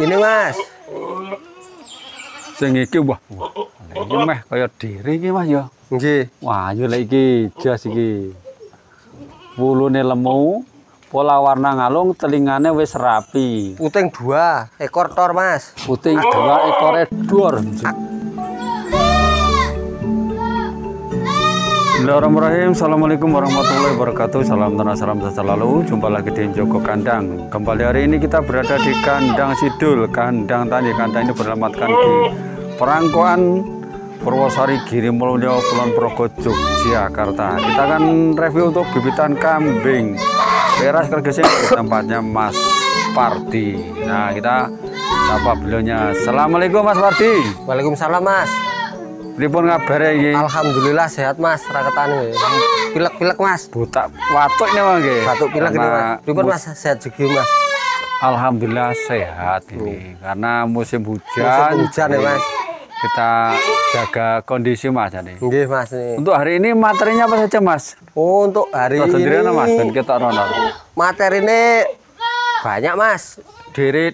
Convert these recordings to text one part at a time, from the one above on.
Ini Mas. Sing iki wah. Iki meh kaya diri iki Mas ya. Nggih. Wah, yo lek iki jas iki. Wulune lemu, pola warna ngalung, telingane wis rapi. Puting 2 ekor tor Mas. Puting 2 ekor dor. Bismillahirrahmanirrahim. Assalamualaikum warahmatullahi wabarakatuh. Salam tanah, salam sehat selalu. Jumpa lagi di Joko Kandang. Kembali hari ini kita berada di Kandang Sidul, Kandang Tani. Kandang ini beralamatkan di Perangkoan Purwosari Girimulyo, Kulon Progo, Yogyakarta. Kita akan review untuk bibitan kambing Peras Kergesing, tempatnya Mas Pardi. Nah, kita sapa beliaunya. Assalamualaikum Mas Pardi. Waalaikumsalam Mas. Pripun ngabare iki? Alhamdulillah sehat Mas, raketane. Pilek-pilek Mas. Butak watuk ini Mas nggih. Batuk pilek ini Mas. Pripun Mas sehat juga Mas? Alhamdulillah sehat ini karena musim hujan. Musim hujan ya Mas. Kita jaga kondisi Mas ini. Nggih Mas nih. Untuk hari ini materinya apa saja Mas? Oh, untuk hari ini Mas ben kita rono. materinya banyak Mas. Diri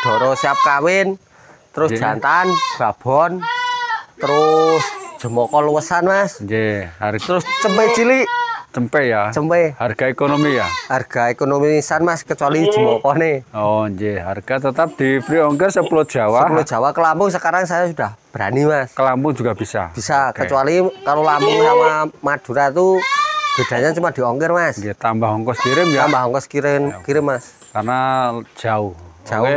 doro siap kawin, terus jantan, babon, terus jemoko luwesan Mas. Nggih, Terus cempe cilik. Cempe ya. Cempe. Harga ekonomi ya. Harga ekonomisan Mas kecuali jemoko nih. Oh, nggih, harga tetap di free ongkir 10 Jawa. 10 Jawa ke Lampung sekarang saya sudah berani Mas. Ke Lampung juga bisa. Bisa, Oke. kecuali kalau Lampung sama Madura tuh bedanya cuma di ongkir Mas. Nggih, tambah ongkos kirim ya. Tambah ongkos kirim Mas. Karena jauh. Jauh. Oke.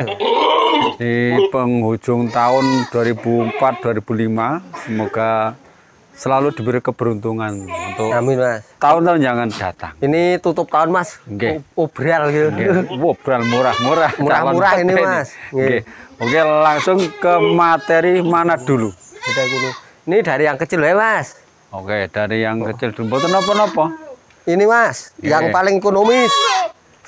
Di penghujung tahun 2004-2005 semoga selalu diberi keberuntungan untuk Amin Mas. tahun-tahun jangan datang. Ini tutup tahun Mas. Nggih. Obral gitu. Wobrol murah-murah. Murah-murah Calon ini PT Mas. Nggih. Oke, langsung ke materi mana dulu? Beda gini. Ini dari yang kecil ya Mas. Oke, dari yang kecil dulu. Mboten napa-napa. Ini Mas, yang paling ekonomis.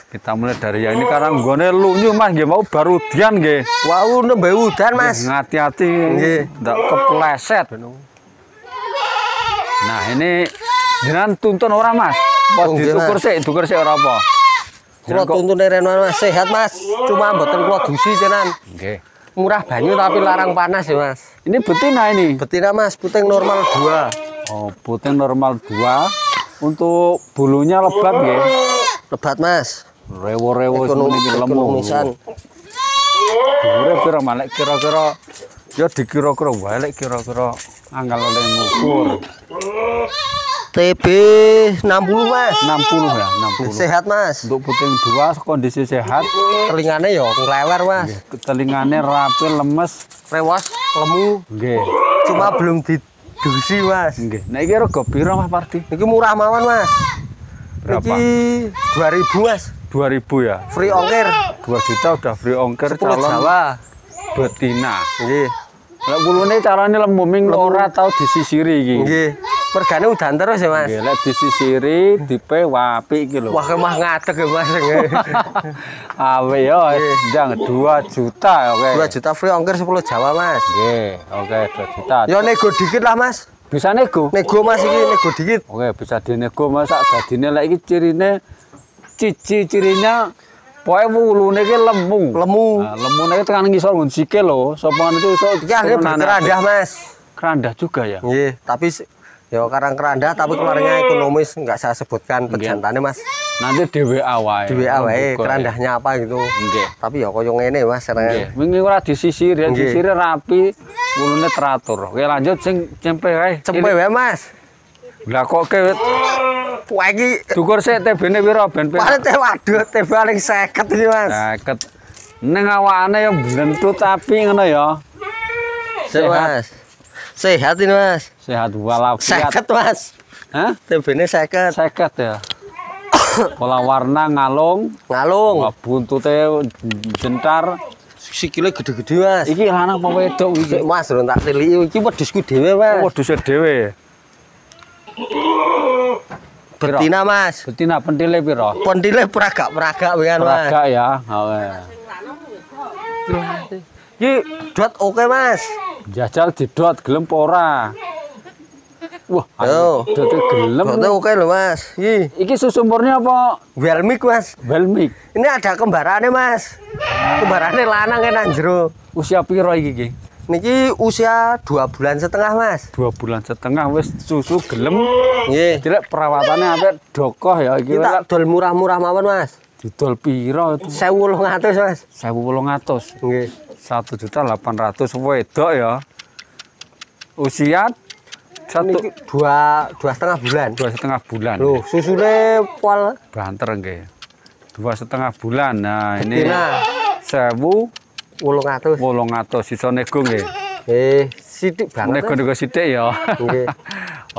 Kita mulai dari yang ini karena nggone lunyu Mas, nggih mau baru dian nggih. Wow, nembe udan Mas. Hati-hati Nggih. ndak kepleset. Nah, ini jenengan tuntun ora Mas? Apa Oh, nggih, diukur sik ora apa? Kulo tuntun rene Mas, sehat Mas. Cuma mboten kulo dusi tenan. Nggih. Murah banyu tapi larang panas ya Mas. Ini betina ini. Betina Mas, puting normal 2. Oh, puting normal 2. Untuk bulunya lebat nggih. Lebat Mas. Rewo-rewo semene iki lemu. Ekonomisan. Dhuwure pira malek kira-kira ya dikira-kira wae lek kira-kira anggal oleh ngukur. TB 60 Mas. 60 ya, 60. Sehat Mas. Untuk puting 2 kondisi sehat, Telingane yo nglewer Mas. telingane rapi, lemes. Rewas, lemu. Nggih. Cuma belum didusi Mas. Nggih. Nek iki rega pira Mas Pardi? Iki murah mawon Mas. Berapa? Iki 2000 Mas. 2000 ya. Free ongkir. 2 juta udah free ongkir 10 calon Jawa. betina. Nggih. Lek wulune carane lemu ming ora tau disisiri iki. Nggih. Mergane udan terus ya Mas. Nggih, lek disisiri dipe wapi iki lho. Wah kemah ngadeg ya Mas. Awe yo ndang 2 juta oke. 2 juta free ongkir 10 Jawa Mas. Nggih, oke 2 juta. Yo nego dikit lah Mas. Bisa nego? Nego Mas iki nego dikit. Oke, bisa dinego Mas sak dadine lek iki cirinya pokoke wulune iki lemu. Lemu. Nah, lemune iki tekan ngisor nggon sikil lho. Sopongan itu iso Iki akhirnya berkerandah Mas. kerandah juga ya. Nggih, tapi yo karang kerandah tapi keluarnya ekonomis enggak saya sebutkan pejantannya Mas. Nanti di WA wae. Di WA wae kerandahnya apa gitu. Nggih. Tapi ya koyo ngene Mas caranya. Nggih, wingi ora disisir ya, Nggih. disisir rapi, wulune teratur. Oke, lanjut sing cempe wae. Cempe wae Mas. Lah kok ke Wah iki dukur sik TB-ne pira ben paling waduh teh paling 50 iki Mas. 50. Ning awakane ya blentut tapi ngono ya. Mas. Sehat ini Mas. Sehat walafiat. 50 Mas. Hah? TB-ne 50. 50 ya. Pola warna ngalung, Ngalung. buntute jentar. Sikile gede-gede Mas. Iki lanang apa wedok iki? Sik Mas durung tak tiliki iki wedhusku dhewe Mas. Wedhuse dhewe. Betina Mas. Betina pentile pira? Pentile peragak-peragak wian Mas. Agak ya. Oke. Iki dot oke Mas. Jajal didot gelem apa ora? Wah, Yo. dadi gelem. Botnya oke loh Mas. Iki susu murni apa Welmik Mas. Belmik? Ini ada kembarannya Mas. Kembarannya lanang kan jero. Usia piro iki iki? Niki usia 2,5 bulan Mas. 2,5 bulan wis susu gelem. Nggih. Dilek perawatannya apik dokoh ya iki. Kita dol murah-murah mawon Mas. Didol piro itu? 1.800 Mas. 1.800. Nggih. 1.800.000 wedok ya. Usia Niki 2,5 bulan. 2,5 bulan. Loh, susune pol. Banter nggih. 2,5 bulan. Nah, ini Betina. 1.800 800. sisa nego nggih. Sithik banget. Nego-nego sithik ya. Nggih.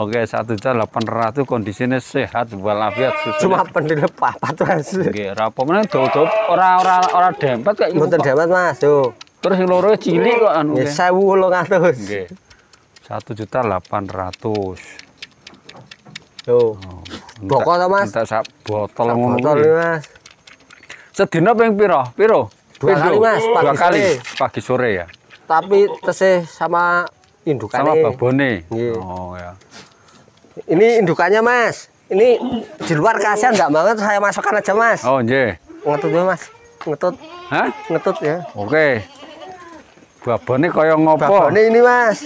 Oke, 1.800 kondisinya sehat walafiat susu. Cuma pendile papat Mas. Nggih, rapo meneh do ora dempet kayak Mboten dapat Mas, yo. Terus yang loro cilik kok anu Nggih, nggih. 1.800. Nggih. 1.800.000. Yo. Boko to Mas? Entek sak botol ngono Botol kuwi. Mas. Sedina ping piro? Piro? 2 kali, Mas, Dua pagi kali. sore. Pagi sore ya. Tapi tesih sama indukannya. Sama babone. Nggih. Oh ya. Ini indukannya Mas. Ini di luar kasihan enggak banget saya masukkan aja Mas. Oh nggih. Ngetut dulu Mas. Ngetut, Hah? ngetut ya. Oke. Babone kaya ngopo? Babone ini Mas.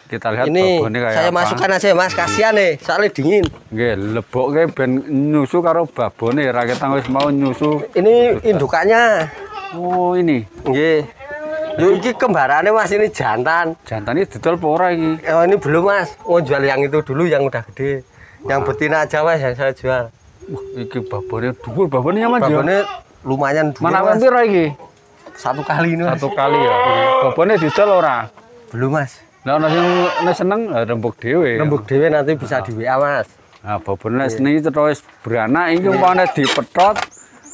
Kita lihat Ini babone kaya saya apa. masukkan aja Mas, kasihan nih, soalnya dingin. Nggih, lebokke ben nyusu karo babone ra ketang wis mau nyusu. Ini indukannya. Oh, ini. Nggih. Yo iki kembarannya Mas, ini jantan. Jantane didol apa ora iki? Oh ini belum Mas. Oh jual yang itu dulu yang udah gede. Yang betina aja Mas yang saya jual. Wah, iki babone dhuwur, babone nyaman ya. Babone lumayan dulu Mana Mas. piro iki? 1 kali ini Mas. Satu kali ya. Babone didol ora? Belum Mas. Lah ana sing seneng rembug dhewe. Rembug dhewe nanti bisa di WA Mas. Nah, babone seneng terus wis beranak iki umpamane dipethot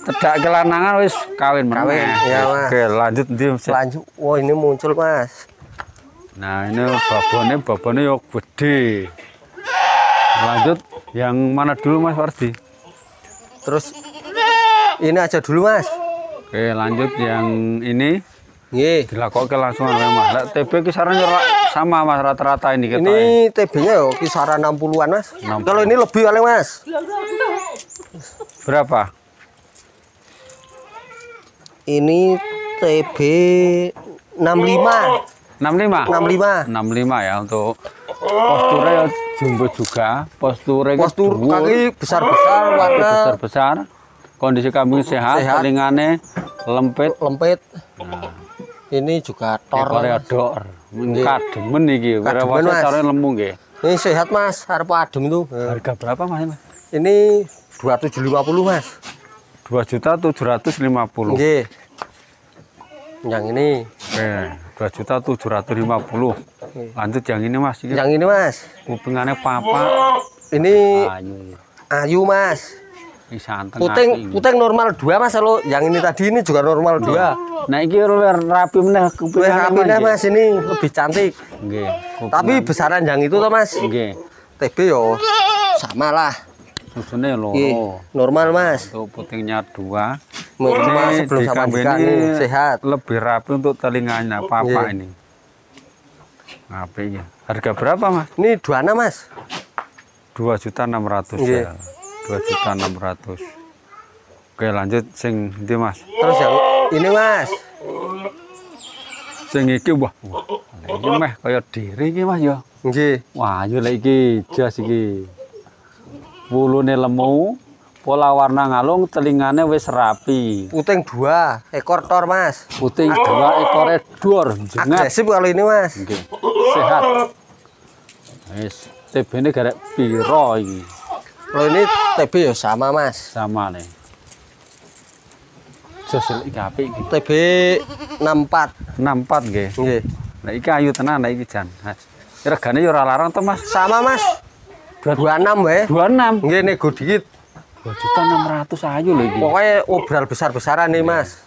cedak kelanangan wis kawin meneh. Kawin, iya, Mas. Oke, lanjut ndi Mas? Lanjut. Wah ini muncul Mas. Nah, ini babone yo gede. Lanjut yang mana dulu Mas Wardi? Terus ini aja dulu Mas. Oke, lanjut yang ini Nggih. dilakukan langsung oleh Mas. Lah, TB kisarannya sama Mas rata-rata ini kita. Ini TB-nya yo kisaran 60-an Mas. 60. Kalau ini lebih oleh Mas. Berapa? Ini TB 65. 65. 65. 65 ya untuk posturnya ya jumbo juga. Posturnya Postur dhuwur, kaki besar-besar, warna besar-besar. Kondisi kambing sehat, Sehat. telingane lempit. lempit. Ini juga tor. Ekore ador. Mengkat demen iki. Kira Kademen, Mas. carane lemu nggih. Ini sehat Mas, harap adem itu. Harga berapa Mas? Ini 2750 Mas. 2.750.000. Nggih. Yang ini. Oke, 2.750.000. Lanjut yang ini Mas. Ini Yang ini Mas. kupingannya papa. Ini Ayu. ayu Mas. Ini santen. api. Puting normal 2 Mas. Kalau yang ini tadi ini juga normal 2. Nah, ini rapi meneh Wih, kupingannya rapinya Mas ini lebih cantik. Nggih. Tapi besaran yang itu toh Mas. nggih. TB yo sama lah. Susunya Nggih, loro. normal Mas. Untuk putingnya 2. Cuma sebelum di sama kambing Dika ini nih sehat. lebih rapi untuk telinganya papa Nggih. ini. Rapi ya. Harga berapa Mas? Ini 26 Mas. 2.600.000 Nggih. ya. 2.600.000. Oke, lanjut sing ndi Mas? Terus yang ini Mas. Sing iki wah. Iki meh kaya diri iki Mas ya. Nggih. Wah, yo lek iki jas iki. Wulune lemu, pola warna ngalung, telingane wis rapi. Puting 2, ekor tor Mas. Putih 2 ekore dor jengat. Agresif kalau ini Mas. Nggih. Sehat. Wis, TB-ne garek piro iki? Kalau ini TB ya sama Mas. Sama nih. Josel iki apik iki. TB 64. 64 nggih. Nggih. Lah iki ayu tenan lah iki jan. Regane yo ora larang to Mas. Sama Mas. 26 wae. 26. Nggih nego dikit. 2.600.000 ayu lho iki. Pokoknya obral besar-besaran nih Mas.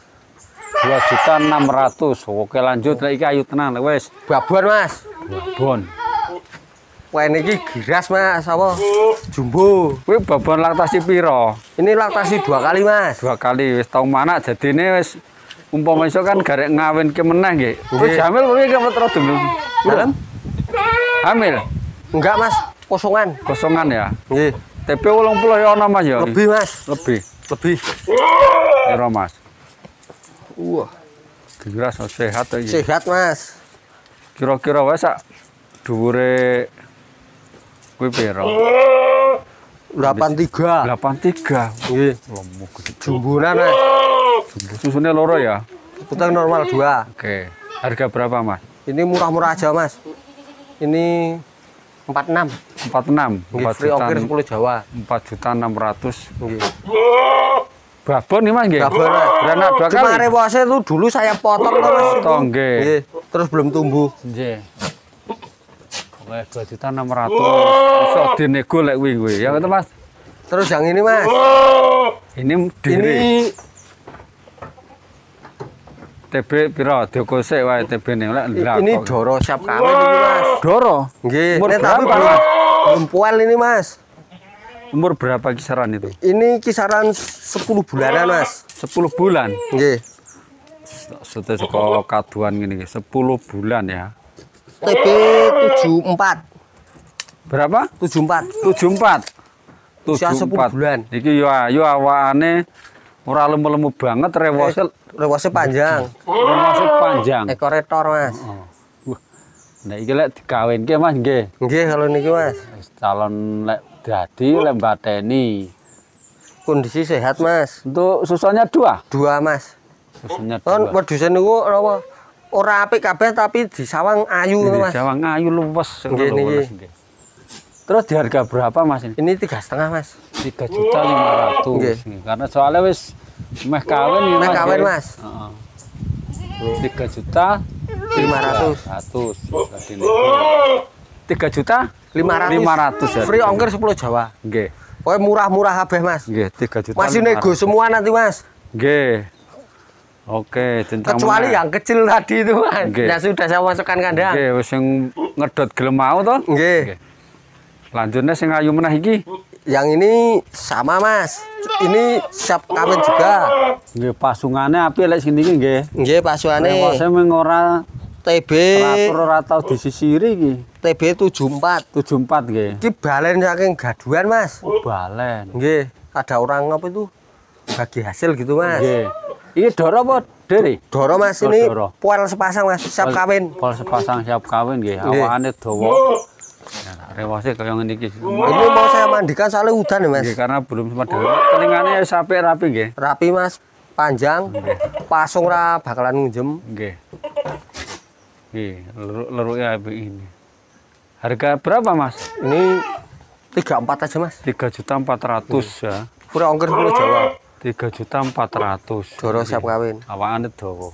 2.600.000. Oke lanjut lah iki ayu tenan wis. Babon Mas. Babon. Wah ini giras Mas, apa? Jumbo. Kuwi babon laktasi piro? Ini laktasi 2 kali Mas. 2 kali wis tau mana jadine wis umpama iso kan garek ngawinke meneh nggih. Wis Nggih. hamil piye ki metro dulu? Dalam? Hamil. Enggak mas, kosongan. Kosongan ya. Nggih. TP 80 ya ono Mas ya. Lebih mas. Lebih. Piro Mas? Wah. Kira sehat iki. Sehat mas. Kira-kira wae sak dhuwure kuwi piro? 83. 83. Nggih. Lemu gede. Jumbunan mas. Susunya loro ya. Utang normal 2. Oke. Harga berapa Mas? Ini murah-murah aja mas. Ini 46. 46. Nggih, free ongkir 10 Jawa. 4.600.000. Nggih. Babon nih Mas nggih. Babon, Mas. Beranak 2 Cuma kali. rewose itu dulu saya potong tuh mas. Potong nggih. Nggih. Terus belum tumbuh. Nggih. Oke, 2.600.000. Iso dinego lek kuwi. Ya ngono Mas. Terus yang ini mas. Ini diri. Ini TB piro? Diokosek wae TB ning lek ndelok. ini Doro siap kawin ini mas. Doro. Nggih. Umur Ini tapi berapa, belum Mas? belum puel ini mas. Umur berapa kisaran itu? Ini kisaran 10 bulanan mas. 10 bulan. Nggih. Sudah saka kaduan ngene iki 10 bulan ya. TB 74. Berapa? 74. 74. Usia 10 bulan. Iki yo awakane ora lemu-lemu banget rewose Rewose panjang. rewose panjang. Ekor tor mas. Oh. Wah. Nah iki lek digawinke Mas nggih. Nggih kalau niki mas. Calon lek dadi lek mbateni. Kondisi sehat mas. Untuk susunya 2. 2 mas. Susunya Kan 2. wedusen niku apa? Ora apik kabeh tapi di sawang ayu Ini mas. Jawang ayu luwes. Nggih, niki. Nggih. Terus di harga berapa Mas ini? Ini 3,5 mas. 3.500.000. Nggih. Karena soalnya wis meh kawin ya Meh Mas. kawin, nggih. Mas. Heeh. 3.500.000. 3.500.000 ya. Free ongkir 10 Jawa. Nggih. Pokoknya murah-murah kabeh mas. Nggih, 3.500.000. Masih nego semua nanti mas. Nggih. Oke, jenjang Kecuali meneh. yang kecil tadi itu mas. Nggih. Ya sudah saya masukkan kandang. Nggih, wis sing ngedot gelem mau to? Nggih. Lanjutnya sing ayu meneh iki. Yang ini sama mas. Ini siap kawin juga. Nggih, pasungane apik lek sini iki nggih. Nggih pasuane Rewose mung ora TB teratur ora tau disisiri iki. TB 74. 74 nggih. Iki balen saking gaduhan mas. Balen. Nggih. Ada orang apa itu bagi hasil gitu mas. Nggih. Iki Doro apa Deri? Doro mas Oh, ini Doro. poel sepasang mas. Siap kawin. Pol sepasang siap kawin nggih. Nggih. Awakane dawa. Ya, rewose kaya ngene iki. Ini mau saya mandikan soalnya udan ya mas. Nggih, karena belum sempat dewe. Telingane wis apik rapi nggih. Rapi mas. Panjang. Pasung ra bakalan ngunjem. Nggih. Nggih, leruk-leruke apik ini. Harga berapa, Mas? Ini 34 aja mas. 3.400.000 ya. Free ongkir 10 Jawa. 3.400.000. Doro siap kawin. Awakane dawa.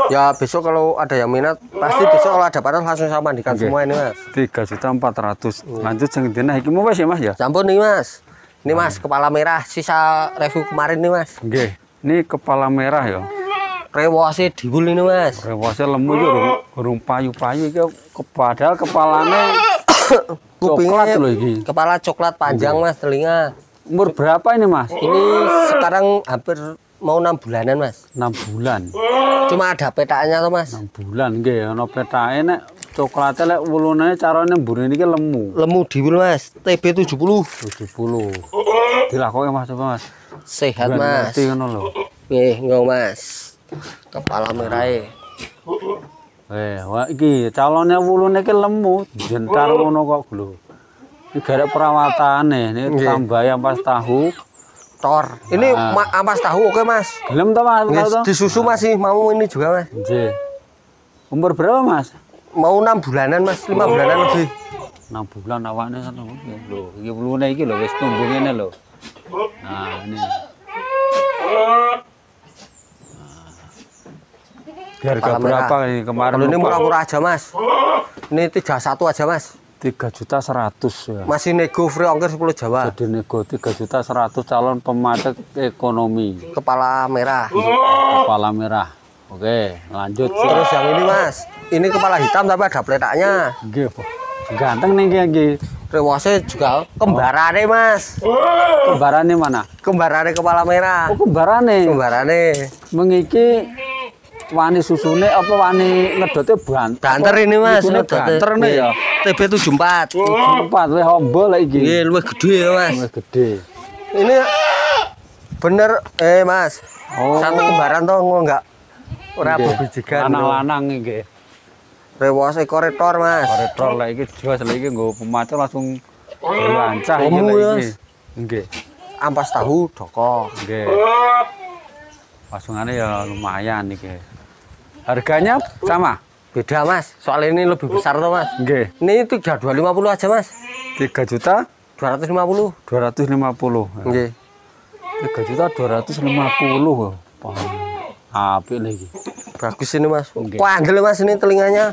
Ya besok kalau ada yang minat pasti besok kalau ada panas langsung saya mandikan Oke. semua ini mas. 3.400.000. Lanjut sing dina iki mau wis ya, Mas ya? Campur nih mas. Ini mas kepala merah sisa review kemarin nih mas. Nggih. Ini kepala merah ya. Rewose diwul ini mas. Rewose lemu iki urung payu-payu iki padahal kepalane coklat lho iki. Kepala coklat panjang mas telinga. Umur berapa ini, Mas? Ini sekarang hampir mau 6 bulanan mas. 6 bulan. Cuma ada petanya tuh mas. 6 bulan nggih ana petake nek coklate lek wulune carane mburine iki lemu. Lemu diwul mas. TB 70. 70. Dilakoke Mas coba Mas. Sehat Ben mas. ngerti ngono lho. Nggih enggak mas. Kepala merahnya. Wah iki calone wulune iki lemu, jentar ngono kok lho. Iki garek perawatane, ini Nggih. tambahi ampas tahu. Tor. Ini ampas tahu oke mas. Gelem to Mas? Nggih, Tahu to? disusu masih mau ini juga mas. Nggih. Umur berapa Mas? Mau 6 bulanan mas. 5 bulanan lebih. 6 bulan awakne ngono lho. Iki wulune iki lho wis tumbuh ngene lho. Nah, ini. Harga Kepala berapa merah. ini kemarin? Kalau ini lupa. murah-murah aja mas. Ini 31 aja mas. 3.100.000 ya. Masih nego free ongkir 10 Jawa. Jadi nego 3.100.000 calon pematek ekonomi. Kepala merah. Kepala merah. Oke, lanjut. Terus yang ini mas. Ini kepala hitam tapi ada peletaknya. Nggih, Po. Ganteng nih iki. Rewose juga kembarane mas. Kembarane mana? Kembarane kepala merah. Oh, kembarane. Kembarane. Mengiki wani susune apa wani ngedote Banter ini Mas, banter nih ya. TB 74. 4 le hombo lek iki. Nggih, luwih gede ya Mas. Luwih gede. Ini bener Mas. Oh. Satu kembaran toh enggak ora bebijigan. Lanang-lanang iki. Rewas korektor Mas. Korektor lek iki jos lek iki nggo pemacet langsung lancah iki Omu, lek Mas. iki. Nggih. Ampas tahu doko. Nggih. Pasungane ya lumayan iki. Harganya sama? Beda Mas. Soal ini lebih besar toh Mas. Nggih. Ini 3250 aja Mas. 3 juta 250. 250. Nggih. 3 juta 250. Apik lagi. Bagus ini Mas. Nggih. Kandel Mas ini telinganya.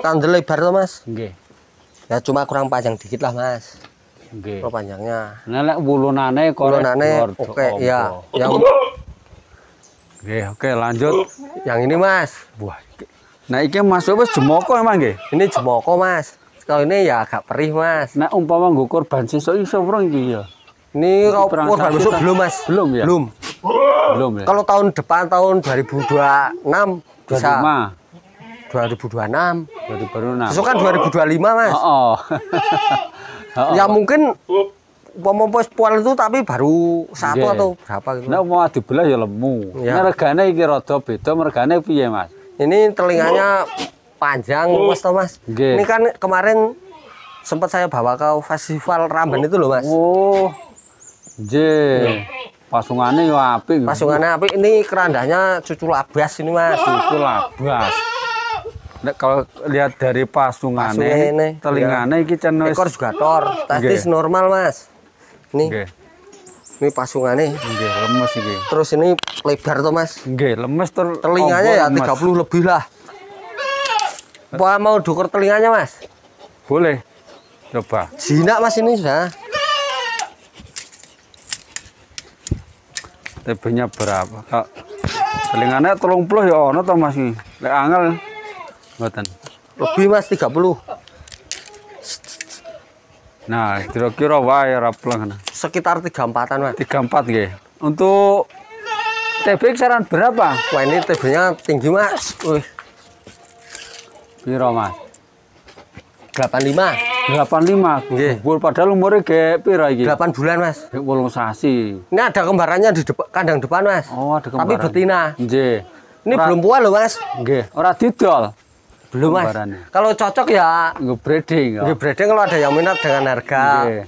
Kandel lebar toh Mas. Nggih. Ya cuma kurang panjang dikit lah Mas. Nggih. Kalau panjangnya. Nah lek wulunane Kulonane oke ya. Nggih, oke lanjut. Yang ini Mas. Wah. Nah iki masuk wis jemoko emang nggih. Ini jemoko Mas. Kalau ini ya agak perih Mas. Nek umpama nggo korban sesuk iso urung iki ya. Ini kalau Perang korban sakit besok kan? belum Mas. Belum ya? Belum. Belum ya. Kalau tahun depan tahun 2026 bisa. 25, 2026. baru baru nah. Besok kan 2025 Mas. Oh. Ya mungkin pomopos poal itu tapi baru satu Nggih. atau berapa gitu. Nek mau dibelah ya lemu. Ya. Nek regane iki rada beda, regane piye, Mas? Ini telinganya panjang Mas Thomas. Nggih. Ini kan kemarin sempat saya bawa ke festival Ramban itu loh Mas. Oh. Nggih. Pasungane yo apik. Pasungannya api ini kerandanya cucu labas ini Mas. Itu labas. Nek kalau lihat dari Pasungane, pasungane, telingane iki cen wis Ekor juga tor, testis Nggih. normal Mas. Nih, nggih. ini pasungannya. Nggih, lemes iki. Terus ini lebar tuh Mas. Nggih, lemes Telinganya ya lemes. 30 lebih lah. Apa mau dukur telinganya Mas? Boleh. Coba. Jinak Mas ini sudah. TB-nya berapa? Kak, telingane 30 ya ono to Mas iki. Lek angel mboten. Lebih Mas 30. Nah, kira-kira wae ora pleng. Sekitar 34-an Mas. 34 nggih. Untuk TB kisaran berapa? Wah ini TB-nya tinggi Mas. Wih, Piro Mas? 85. 85. Nggih. Bul padahal umure ge piro iki? 8 bulan Mas. 8 sasi. Ini ada kembarannya di kandang depan Mas. Oh, ada Tapi kembaran. betina. Nggih. Ini belum puas loh Mas. Nggih, ora didol. Belum Mas. Kembarannya. Kalau cocok ya Nggo breeding ya. nggih breeding kalau ada yang minat dengan harga Nggih.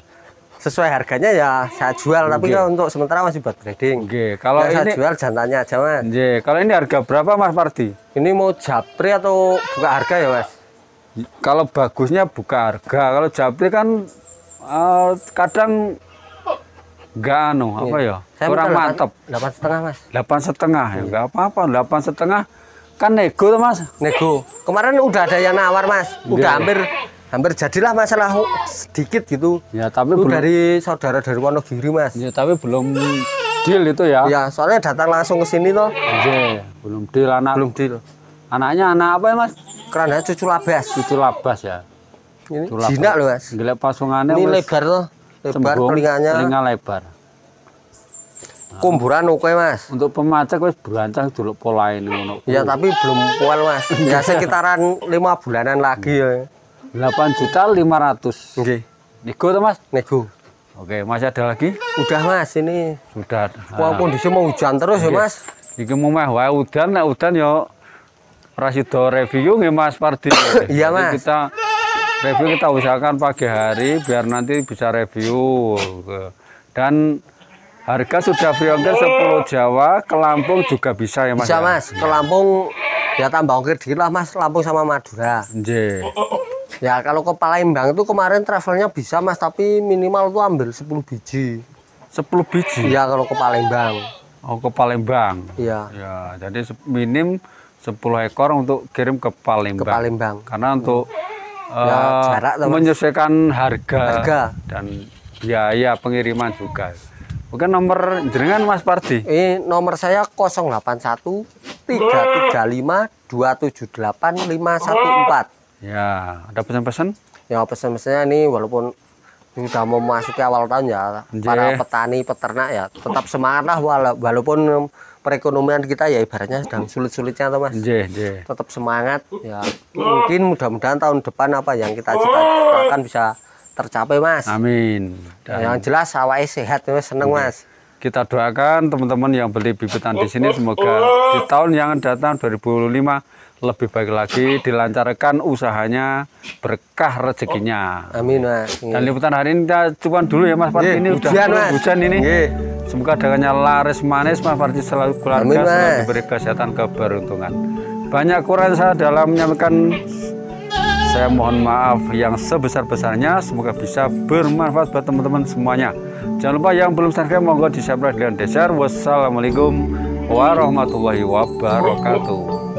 sesuai harganya ya saya jual. Tapi Nggih. kalau untuk sementara masih buat breeding. Nggih, kalau Ya, saya ini jual jantannya aja Mas. nggih, kalau ini harga berapa Mas Pardi? Ini mau japri atau buka harga ya Mas? Kalau bagusnya buka harga, kalau japri kan kadang enggak apa ya? Saya Kurang minta mantep. 8,5 Mas. 8,5 ya enggak apa-apa, 8,5 kan nego tuh Mas. Nego. Kemarin udah ada yang nawar Mas. Udah Nggih. hampir jadilah masalah sedikit gitu. Ya tapi Itu belum dari saudara dari Wonogiri Mas. ya tapi belum deal itu ya. Ya, soalnya datang langsung ke sini toh. Nggih, belum deal anak. Belum deal. Anaknya anak apa ya Mas? Kerana cucu labas. Cucu labas ya. Ini Cucu labas. jinak loh Mas. Gila pasungane Ini wis lebar toh. Lebar cembung, telinganya. telinga lebar. Kumburan oke Mas. Untuk pemacak wis berancang dulu pola ini ngono. Ya tapi belum pual Mas. Ya sekitaran 5 bulanan lagi ya. 8.500.000. Nggih. Nego tuh Mas? Nego. Oke, masih ada lagi? Udah Mas ini. Sudah. Wah kondisi mau hujan terus ya Nggih. Mas. Iki mau meh wae udan, nek udan ya ora sida review nggih Mas Pardi. Iya, Jadi Mas. Kita review kita usahakan pagi hari biar nanti bisa review. Dan harga sudah free ongkir 10 Jawa, ke Lampung juga bisa ya Mas. Bisa ya? Mas. Ke Lampung ya tambah ongkir dikit lah Mas. Lampung sama Madura. Nggih. Ya kalau ke Palembang itu kemarin travelnya bisa Mas. Tapi minimal tuh ambil 10 biji. 10 biji. Iya kalau ke Palembang. Oh, ke Palembang. Iya. Ya, jadi minim 10 ekor untuk kirim ke Palembang. Ke Palembang. Karena untuk Ya, jarak tuh, Mas. menyesuaikan harga dan biaya pengiriman juga. Mungkin nomor jenengan Mas Pardi. Ini nomor saya 081 335 278 514. Ya, ada pesan-pesan? Ya pesan-pesannya ini walaupun sudah mau memasuki awal tahun ya, Nggih. para petani peternak ya tetap semangat lah walaupun perekonomian kita ya ibaratnya sedang sulit-sulitnya tuh Mas. Tetap semangat ya. Mungkin mudah-mudahan tahun depan apa yang kita cita-citakan bisa tercapai Mas. Amin. Yang jelas awake sehat Mas, seneng Mas. Kita doakan teman-teman yang beli bibitan di sini semoga di tahun yang datang 2005 lebih baik lagi, dilancarkan usahanya, berkah rezekinya. Amin Mas. Dan liputan hari ini kita cuman dulu ya Mas Parti, ini udah hujan ini. Semoga dagangannya laris manis Mas Parti, selalu keluarga selalu diberi kesehatan, keberuntungan. Banyak kurang saya dalam menyampaikan, saya mohon maaf yang sebesar-besarnya. Semoga bisa bermanfaat buat teman-teman semuanya. Jangan lupa yang belum subscribe monggo di subscribe dan share. Wassalamualaikum warahmatullahi wabarakatuh.